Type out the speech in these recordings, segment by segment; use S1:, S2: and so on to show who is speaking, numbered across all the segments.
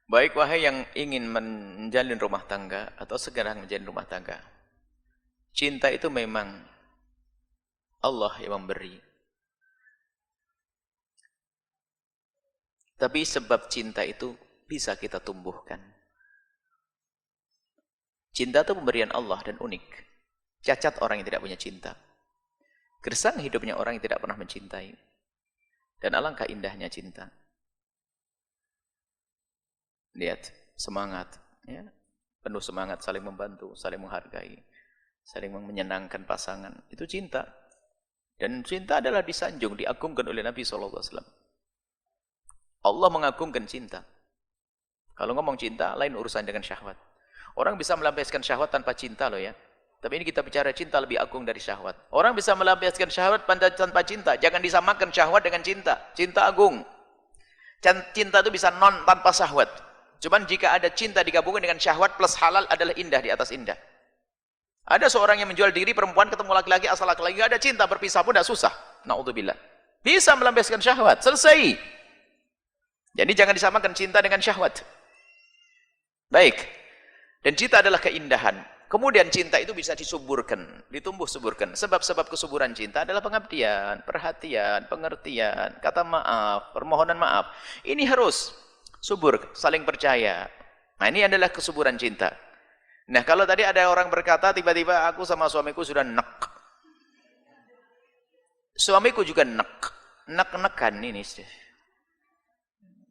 S1: Baik wahai yang ingin menjalin rumah tangga atau segera menjalin rumah tangga. Cinta itu memang Allah yang memberi. Tapi sebab cinta itu bisa kita tumbuhkan. Cinta itu pemberian Allah dan unik. Cacat orang yang tidak punya cinta. Gersang hidupnya orang yang tidak pernah mencintai. Dan alangkah indahnya cinta. Lihat, semangat. Ya. Penuh semangat, saling membantu, saling menghargai. Saling menyenangkan pasangan. Itu cinta. Dan cinta adalah disanjung, diagungkan oleh Nabi SAW. Allah mengagungkan cinta. Kalau ngomong cinta, lain urusan dengan syahwat. Orang bisa melampiaskan syahwat tanpa cinta loh ya. Tapi ini kita bicara cinta lebih agung dari syahwat. Orang bisa melampiaskan syahwat tanpa cinta. Jangan disamakan syahwat dengan cinta. Cinta agung. Cinta itu bisa non tanpa syahwat. Cuman jika ada cinta digabungkan dengan syahwat plus halal adalah indah di atas indah. Ada seorang yang menjual diri, perempuan ketemu laki-laki, asal laki-laki gak ada cinta, berpisah pun tidak susah. Na'udzubillah. Bisa melampiaskan syahwat, selesai. Jadi jangan disamakan cinta dengan syahwat. Baik. Dan cinta adalah keindahan. Kemudian cinta itu bisa disuburkan, ditumbuh suburkan. Sebab-sebab kesuburan cinta adalah pengabdian, perhatian, pengertian, kata maaf, permohonan maaf. Ini harus subur, saling percaya. Nah ini adalah kesuburan cinta. Nah kalau tadi ada orang berkata tiba-tiba aku sama suamiku sudah nek. Suamiku juga nek. Nek-nekan ini.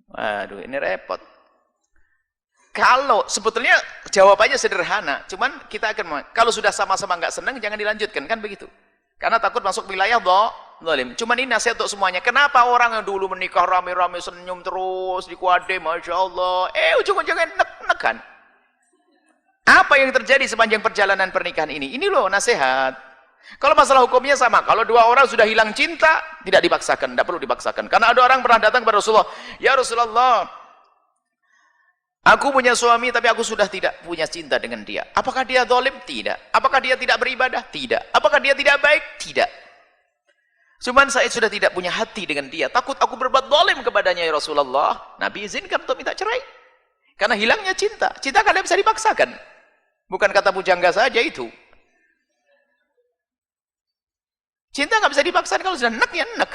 S1: Waduh ini repot. Kalau sebetulnya jawabannya sederhana, cuman kita akan kalau sudah sama-sama nggak senang jangan dilanjutkan kan begitu. Karena takut masuk wilayah zalim. Cuman ini nasihat untuk semuanya. Kenapa orang yang dulu menikah rame-rame senyum terus di kuade, masya Allah, ujung-ujungnya nek-nekan. Apa yang terjadi sepanjang perjalanan pernikahan ini? Ini loh nasihat. Kalau masalah hukumnya sama. Kalau dua orang sudah hilang cinta, tidak dipaksakan, tidak perlu dipaksakan. Karena ada orang pernah datang kepada Rasulullah, ya Rasulullah, aku punya suami tapi aku sudah tidak punya cinta dengan dia. Apakah dia zalim? Tidak. Apakah dia tidak beribadah? Tidak. Apakah dia tidak baik? Tidak. Cuman saya sudah tidak punya hati dengan dia. Takut aku berbuat zalim kepadanya ya Rasulullah. Nabi izinkan untuk minta cerai. Karena hilangnya cinta. Cinta kan tidak bisa dipaksakan. Bukan kata pujangga saja itu. Cinta nggak bisa dipaksakan. Kalau sudah nek ya nek.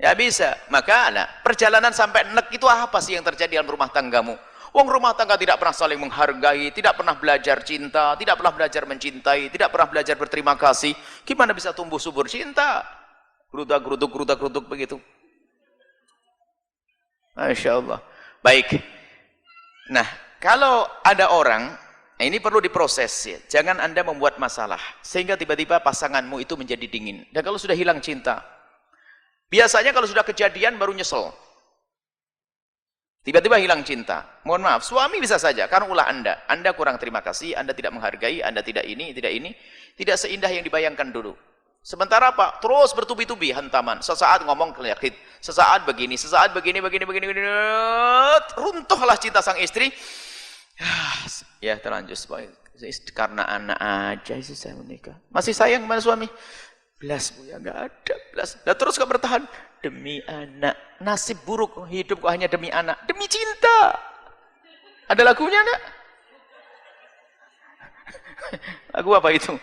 S1: Ya bisa. Maka perjalanan sampai nek itu apa sih yang terjadi dalam rumah tanggamu? Wong rumah tangga tidak pernah saling menghargai, tidak pernah belajar cinta, tidak pernah belajar mencintai, tidak pernah belajar berterima kasih. Gimana bisa tumbuh subur cinta? Gerudak-geruduk begitu. Masya Allah. Baik. Nah, kalau ada orang, ini perlu diproses ya. Jangan Anda membuat masalah sehingga tiba-tiba pasanganmu itu menjadi dingin. Dan kalau sudah hilang cinta, biasanya kalau sudah kejadian baru nyesel. Tiba-tiba hilang cinta. Mohon maaf, suami bisa saja karena ulah Anda. Anda kurang terima kasih, Anda tidak menghargai, Anda tidak ini, tidak seindah yang dibayangkan dulu. Sementara apa? Terus bertubi-tubi hantaman. Sesaat ngomong kelihatan, sesaat begini, runtuhlah cinta sang istri. Ya terlanjur karena anak aja sih saya menikah. Masih sayang kepada suami? Belas bu ya nggak ada belas. Nah, terus kok bertahan demi anak. Nasib buruk hidup kok hanya demi anak, demi cinta. Ada lagunya enggak? Lagu apa itu?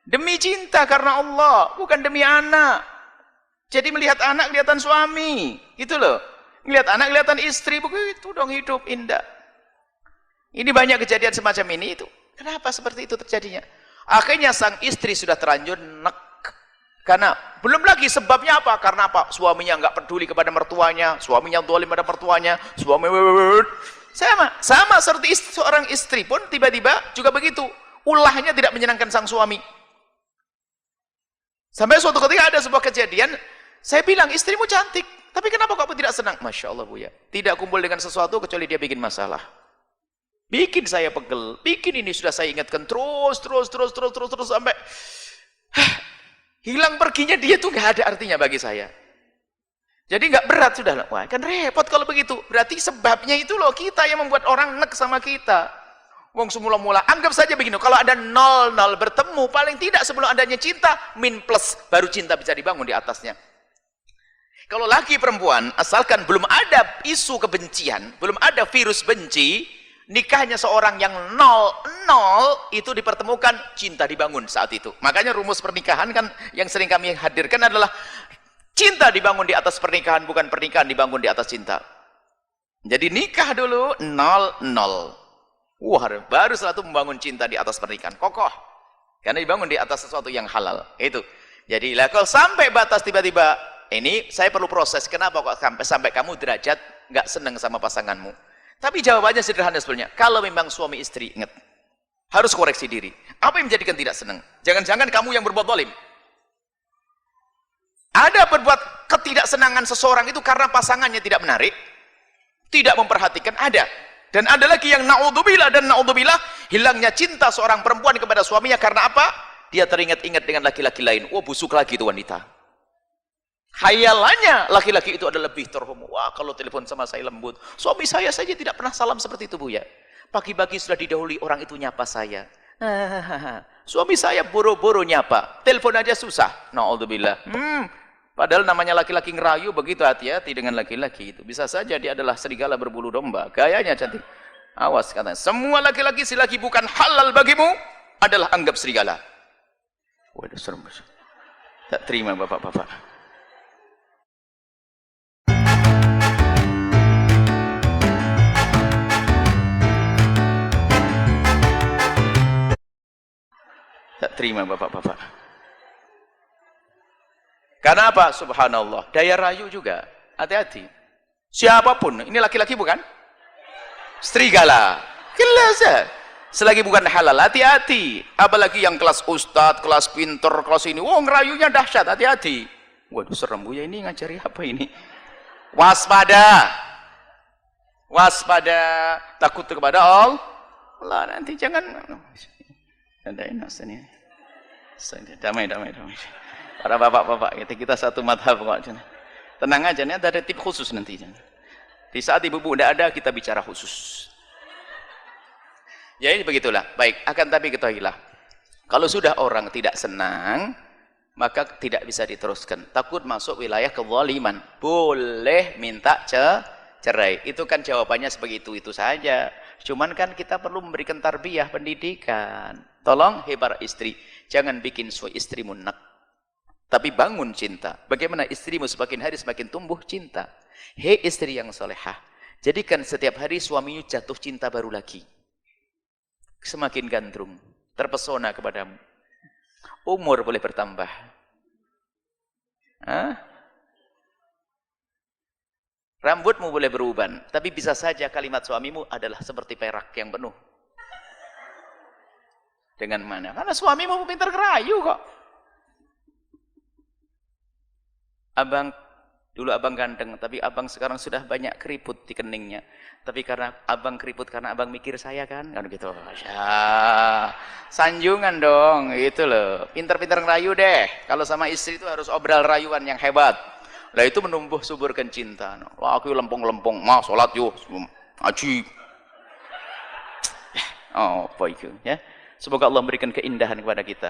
S1: Demi cinta karena Allah, bukan demi anak. Jadi melihat anak kelihatan suami, gitu loh. Melihat anak kelihatan istri, begitu dong hidup indah. Ini banyak kejadian semacam ini itu. Kenapa seperti itu terjadinya? Akhirnya sang istri sudah terlanjur nek. Karena belum lagi sebabnya apa? Karena apa? Suaminya nggak peduli kepada mertuanya, suaminya zalim pada mertuanya, suami sama seperti seorang istri pun tiba-tiba juga begitu. Ulahnya tidak menyenangkan sang suami. Sampai suatu ketika ada sebuah kejadian, saya bilang istrimu cantik, tapi kenapa kamu tidak senang? Masya Allah bu ya, tidak kumpul dengan sesuatu kecuali dia bikin masalah. Bikin saya pegel, bikin ini sudah saya ingatkan terus sampai hilang perginya dia tuh nggak ada artinya bagi saya. Jadi nggak berat sudah, wah kan repot kalau begitu. Berarti sebabnya itu loh kita yang membuat orang nek sama kita. Wong semula-mula anggap saja begini, kalau ada 0 bertemu paling tidak sebelum adanya cinta min plus baru cinta bisa dibangun di atasnya. Kalau laki perempuan, asalkan belum ada isu kebencian, belum ada virus benci, nikahnya seorang yang 0-0 itu dipertemukan, cinta dibangun saat itu. Makanya rumus pernikahan kan yang sering kami hadirkan adalah cinta dibangun di atas pernikahan, bukan pernikahan dibangun di atas cinta. Jadi nikah dulu 0-0. Wah, baru setelah itu membangun cinta di atas pernikahan, kokoh. Karena dibangun di atas sesuatu yang halal. Itu. Jadi kalau sampai batas tiba-tiba, ini saya perlu proses. Kenapa kok sampai kamu derajat nggak seneng sama pasanganmu? Tapi jawabannya sederhana sebenarnya. Kalau memang suami istri, ingat, harus koreksi diri. Apa yang menjadikan tidak senang? Jangan-jangan kamu yang berbuat zalim. Ada berbuat ketidaksenangan seseorang itu karena pasangannya tidak menarik, tidak memperhatikan, ada. Dan ada lagi yang na'udzubillah dan na'udzubillah, hilangnya cinta seorang perempuan kepada suaminya karena apa? Dia teringat-ingat dengan laki-laki lain. Oh, busuk lagi itu wanita. Khayalannya laki-laki itu adalah lebih terhormat. Wah, kalau telepon sama saya lembut. Suami saya saja tidak pernah salam seperti itu, Bu ya. Pagi-pagi sudah didahului orang itu nyapa saya. Suami saya boro-boro nyapa. Telepon aja susah. Na'udzubillah. Padahal namanya laki-laki ngerayu, begitu hati-hati dengan laki-laki itu. Bisa saja dia adalah serigala berbulu domba. Gayanya cantik. Awas katanya. Semua laki-laki selagi bukan halal bagimu adalah anggap serigala. Waduh, serem. Tak terima bapak-bapak. Tak terima bapak-bapak. Karena apa? Subhanallah. Daya rayu juga. Hati-hati. Siapapun. Ini laki-laki bukan? Serigala. Jelas ya. Selagi bukan halal. Hati-hati. Apalagi yang kelas ustadz, kelas pinter, kelas ini. Wah, ngerayunya dahsyat. Hati-hati. Waduh, serem Bu ya, ini ngajari apa ini? Waspada. Waspada. Takut kepada Allah. Nanti jangan. Ada enak sini. Damai. Para bapak-bapak, kita satu madhab kok. Tenang aja, ini ada tip khusus nanti. Di saat ibu-ibu tidak ada, kita bicara khusus. Jadi begitulah. Baik, akan tapi ketahuilah. Kalau sudah orang tidak senang, maka tidak bisa diteruskan. Takut masuk wilayah kezaliman. Boleh minta cerai. Itu kan jawabannya seperti itu saja. Cuman kan kita perlu memberikan tarbiyah, pendidikan. Tolong, hebat istri. Jangan bikin istrimu nak. Tapi bangun cinta. Bagaimana istrimu semakin hari semakin tumbuh cinta. Hei istri yang solehah. Jadikan setiap hari suamimu jatuh cinta baru lagi. Semakin gandrung. Terpesona kepadamu. Umur boleh bertambah. Rambutmu boleh beruban. Tapi bisa saja kalimat suamimu adalah seperti perak yang penuh. Dengan mana? Karena suamimu pintar ngerayu kok. Dulu abang ganteng, tapi abang sekarang sudah banyak keriput di keningnya. Tapi karena abang keriput, karena abang mikir saya kan gitu. Sanjungan dong, itu loh. Pintar-pintar ngerayu deh. Kalau sama istri itu harus obral rayuan yang hebat. Lah itu menumbuh suburkan cinta. Wah, aku lempong-lempong, sholat yuk, aji. Oh, apa itu ya? Semoga Allah memberikan keindahan kepada kita.